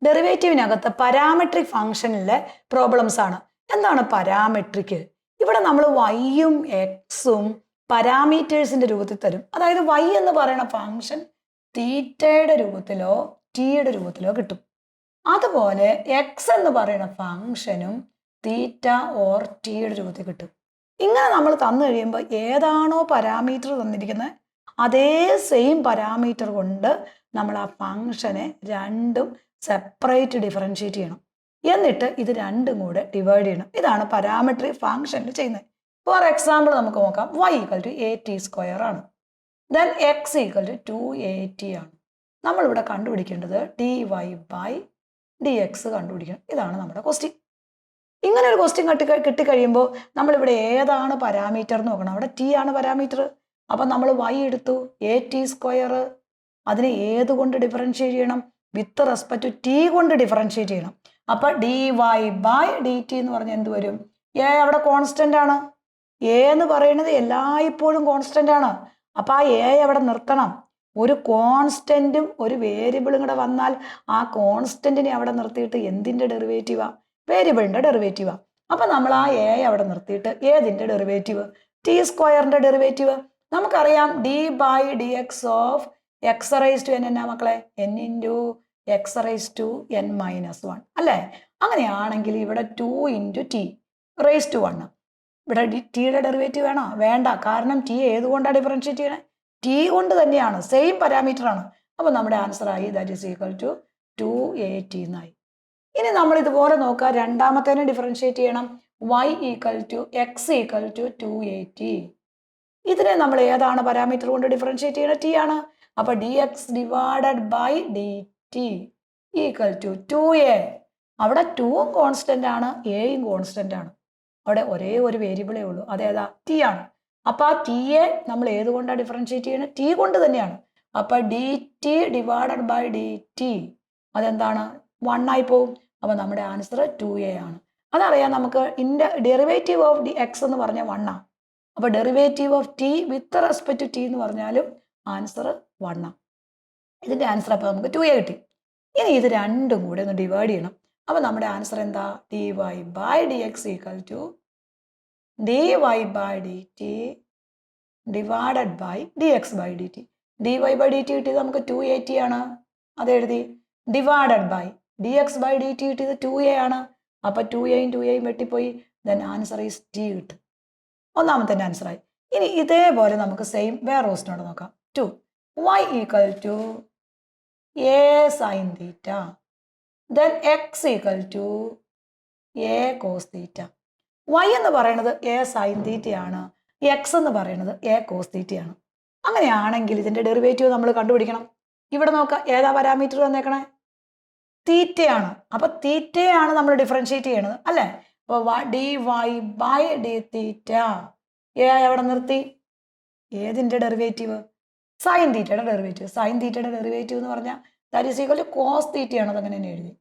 ഡെറിവേറ്റീവിനകത്ത് parametric ഫംഗ്ഷനിലെ problems ആണ്. എന്താണ് parametric? ഇവിടെ നമ്മൾ വൈയും എക്സും പാരാമീറ്റേഴ്സിന്റെ രൂപത്തിൽ തരും. അതായത് വൈ എന്ന് പറയുന്ന ഫംഗ്ഷൻ തീറ്റയുടെ രൂപത്തിലോ ടിയുടെ രൂപത്തിലോ കിട്ടും. അതുപോലെ എക്സ് എന്ന് പറയുന്ന ഫംഗ്ഷനും തീറ്റ ഓർ ടിയുടെ രൂപത്തിൽ കിട്ടും. ഇങ്ങനെ നമ്മൾ തന്നു കഴിയുമ്പോൾ ഏതാണോ പാരാമീറ്റർ തന്നിരിക്കുന്നത് അതേ സെയിം പാരാമീറ്റർ കൊണ്ട് നമ്മൾ ആ ഫംഗ്ഷനെ രണ്ടും സെപ്പറേറ്റ് ഡിഫറൻഷിയേറ്റ് ചെയ്യണം. എന്നിട്ട് ഇത് രണ്ടും കൂടെ ഡിവൈഡ് ചെയ്യണം. ഇതാണ് പാരാമെട്രിക് ഫംഗ്ഷനിൽ ചെയ്യുന്നത്. ഫോർ എക്സാമ്പിൾ നമുക്ക് നോക്കാം. y = at² ആണ്. ദെൻ x = 2at ആണ്. നമ്മളിവിടെ കണ്ടുപിടിക്കേണ്ടത് dy/dx കണ്ടുപിടിക്കണം. ഇതാണ് നമ്മുടെ ക്വസ്റ്റ്യൻ. ഇങ്ങനെ ഒരു ക്വസ്റ്റ്യൻ കിട്ടിക്കഴിയുമ്പോൾ നമ്മളിവിടെ ഏതാണ് പാരാമീറ്റർ എന്ന് നോക്കണം. അവിടെ ടി ആണ് പാരാമീറ്റർ. അപ്പം നമ്മൾ y എടുത്തു, at². അതിനെ ഏതുകൊണ്ട് ഡിഫറൻഷിയേറ്റ് ചെയ്യണം? വിത്ത് റെസ്പെക്ട് ടു ടി കൊണ്ട് ഡിഫറൻഷിയേറ്റ് ചെയ്യണം. അപ്പം dy/dt എന്ന് പറഞ്ഞാൽ എന്ത് വരും? എ അവിടെ കോൺസ്റ്റന്റ് ആണ്. എ എന്ന് പറയുന്നത് എല്ലായ്പ്പോഴും കോൺസ്റ്റന്റ് ആണ്. അപ്പം ആ എ അവിടെ നിർത്തണം. ഒരു കോൺസ്റ്റന്റും ഒരു വേരിയബിളും കൂടെ വന്നാൽ ആ കോൺസ്റ്റന്റിനെ അവിടെ നിർത്തിയിട്ട് എന്തിൻ്റെ ഡെറിവേറ്റീവാ? വേരിയബിളിൻ്റെ ഡെറിവേറ്റീവാ. അപ്പം നമ്മൾ ആ എ അവിടെ നിർത്തിയിട്ട് ഏതിൻ്റെ ഡെറിവേറ്റീവ്? t² derivative. നമുക്കറിയാം d/dx ഓഫ് x⁻n എന്നാ മക്കളെ? n × x⁻n−1 അല്ലേ? അങ്ങനെയാണെങ്കിൽ ഇവിടെ 2 × t⁻1. ഇവിടെ ടിയുടെ ഡെറിവേറ്റീവ് വേണോ? വേണ്ട. കാരണം ടി ഏതുകൊണ്ടാണ് ഡിഫറൻഷിയേറ്റ് ചെയ്യണേ? ടി കൊണ്ട് തന്നെയാണ്. സെയിം പാരാമീറ്റർ ആണ്. അപ്പോൾ നമ്മുടെ ആൻസർ ആയി that is equal to 2at എന്നായി. ഇനി നമ്മൾ ഇതുപോലെ നോക്കുക. രണ്ടാമത്തേനെ ഡിഫറൻഷിയേറ്റ് ചെയ്യണം. y = x = 2at. ഇതിനെ നമ്മൾ ഏതാണ് പാരാമീറ്റർ കൊണ്ട് ഡിഫറൻഷിയേറ്റ് ചെയ്യണത്? ടി ആണ്. അപ്പോൾ dx/dt = 2a. അവിടെ 2ഉം കോൺസ്റ്റന്റ് ആണ്, എയും കോൺസ്റ്റന്റ് ആണ്. അവിടെ ഒരേ ഒരു വേരിയബിളേ ഉള്ളൂ. അതേതാ? ടി ആണ്. അപ്പോൾ ആ ടിയെ നമ്മൾ ഏതുകൊണ്ടാണ് ഡിഫറൻഷിയേറ്റ് ചെയ്യുന്നത്? ടി കൊണ്ട് തന്നെയാണ്. അപ്പോൾ dt/dt അതെന്താണ്? 1 ആയി പോവും. അപ്പോൾ നമ്മുടെ ആൻസർ 2a ആണ്. അതറിയാം നമുക്ക്. ഡെറിവേറ്റീവ് ഓഫ് എക്സ് എന്ന് പറഞ്ഞാൽ 1 ആണ്. അപ്പോൾ derivative of T with respect to T എന്ന് പറഞ്ഞാലും ആൻസർ 1 ആണ്. ഇതിൻ്റെ ആൻസർ അപ്പോൾ നമുക്ക് 2a കിട്ടി. ഇനി ഇത് രണ്ടും കൂടെ ഒന്ന് ഡിവൈഡ് ചെയ്യണം. അപ്പോൾ നമ്മുടെ ആൻസർ എന്താ? dy/dx = dy/dt /dx/dt. dy/dt കിട്ടിയത് നമുക്ക് 2at ആണ്. അതെഴുതി. /dx/dt കിട്ടിയത് 2a ആണ്. അപ്പോൾ 2aയും 2aയും വെട്ടിപ്പോയി. ദെൻ ആൻസർ ഈസ് ടി കിട്ടും. ഒന്നാമത്തെ ആൻസറായി. ഇനി ഇതേപോലെ നമുക്ക് സെയിം വേറെ ക്വസ്റ്റ്യനോട് നോക്കാം. 2 y = a sin θ. Then x = a cos θ. y എന്ന് പറയുന്നത് a sin θ ആണ്. x എന്ന് പറയുന്നത് a cos θ ആണ്. അങ്ങനെയാണെങ്കിൽ ഇതിൻ്റെ ഡെറിവേറ്റീവ് നമ്മൾ കണ്ടുപിടിക്കണം. ഇവിടെ നോക്കാം. ഏതാ പാരാമീറ്റർ വന്നേക്കണേ? തീറ്റയാണ്. അപ്പോൾ തീറ്റയാണ് നമ്മൾ ഡിഫറൻഷിയേറ്റ് ചെയ്യണത് അല്ലേ? അപ്പോൾ dy/dθ എ അവിടെ നിർത്തി. ഏതിൻ്റെ ഡെറിവേറ്റീവ്? സൈൻ തീറ്റയുടെ ഡെറിവേറ്റീവ്. സൈൻ തീറ്റയുടെ ഡെറിവേറ്റീവ് എന്ന് പറഞ്ഞാൽ that is equal to cos തീറ്റയാണ്. അതങ്ങനെ തന്നെ എഴുതി.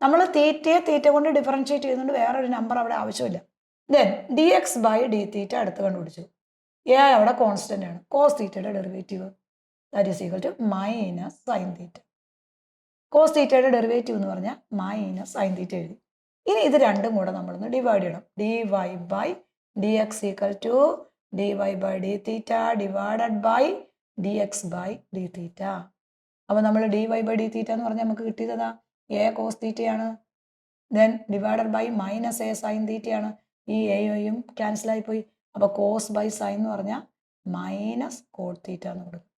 നമ്മൾ തീറ്റയെ തീറ്റ കൊണ്ട് ഡിഫറൻഷിയേറ്റ് ചെയ്യുന്നുണ്ട്. വേറൊരു നമ്പർ അവിടെ ആവശ്യമില്ല. ദെൻ dx/dθ അടുത്ത് കണ്ടുപിടിച്ചു. എ അവിടെ കോൺസ്റ്റന്റ് ആണ്. കോസ് തീറ്റയുടെ derivative that is equal to minus sine theta. Cos തീറ്റയുടെ ഡെറിവേറ്റീവ് എന്ന് പറഞ്ഞാൽ മൈനസ് സൈൻ തീറ്റ എഴുതി. ഇനി ഇത് രണ്ടും കൂടെ നമ്മളൊന്ന് ഡിവൈഡ് ചെയ്യണം. dy/dx = dy/dθ /dx/dθ. അപ്പോൾ നമ്മൾ dy/dθ എന്ന് പറഞ്ഞാൽ നമുക്ക് കിട്ടിയതാ a cos θ ആണ്. Then divided by minus a sin θ ആണ്. ഈ എയും ക്യാൻസൽ ആയിപ്പോയി. അപ്പോൾ cos/sin എന്ന് പറഞ്ഞാൽ മൈനസ് cot θ എന്ന് കൊടുക്കും.